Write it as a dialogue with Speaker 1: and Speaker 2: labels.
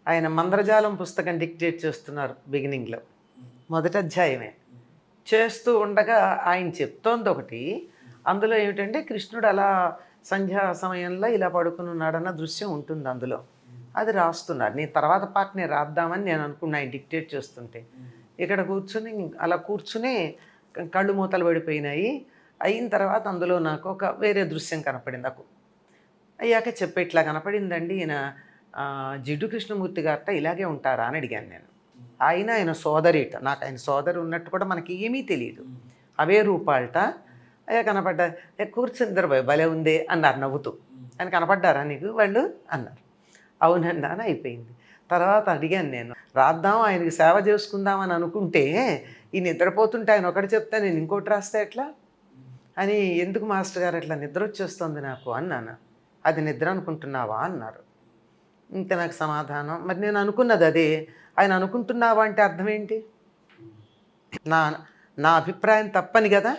Speaker 1: ఆయన మంత్రజాలం పుస్తకం డిక్టేట్ చేస్తున్నారు బిగినింగ్లో, మొదటి అధ్యాయమే. చేస్తూ ఉండగా ఆయన చెప్తోంది ఒకటి, అందులో ఏమిటంటే కృష్ణుడు అలా సంధ్యా సమయంలో ఇలా పడుకుని ఉన్నాడన్న దృశ్యం ఉంటుంది అందులో. అది రాస్తున్నారు. నేను తర్వాత పార్ట్ నేను రాద్దామని నేను అనుకున్నా ఆయన డిక్టేట్ చేస్తుంటే. ఇక్కడ కూర్చుని అలా కూర్చుని కళ్ళు మూతలు పడిపోయినాయి. అయిన తర్వాత అందులో నాకు ఒక వేరే దృశ్యం కనపడింది. నాకు అయ్యాక చెప్పే ఇట్లా కనపడిందండి ఈయన జిడ్డు కృష్ణమూర్తి గారట ఇలాగే ఉంటారా అని అడిగాను నేను. ఆయన సోదరిట, నాకు ఆయన సోదరి ఉన్నట్టు కూడా మనకి ఏమీ తెలియదు. అవే రూపాలట. అయ్యా కనపడ్డా, కూర్చుని నిద్రపోయి భలే ఉందే అన్నారు నవ్వుతూ. ఆయన కనపడ్డారా నీకు వాళ్ళు అన్నారు. అవునండి అని అయిపోయింది. తర్వాత అడిగాను నేను, రాద్దాం ఆయనకి సేవ చేసుకుందామని అనుకుంటే ఈ నిద్రపోతుంటే ఆయన ఒకటి చెప్తే నేను ఇంకోటి రాస్తే ఎట్లా అని, ఎందుకు మాస్టర్ గారు అట్లా నిద్ర వచ్చేస్తుంది నాకు అన్నాను. అది నిద్ర అనుకుంటున్నావా అన్నారు. ఇంకా నాకు సమాధానం, మరి నేను అనుకున్నది అదే, ఆయన అనుకుంటున్నావా అంటే అర్థం ఏంటి? నా నా అభిప్రాయం తప్పని కదా.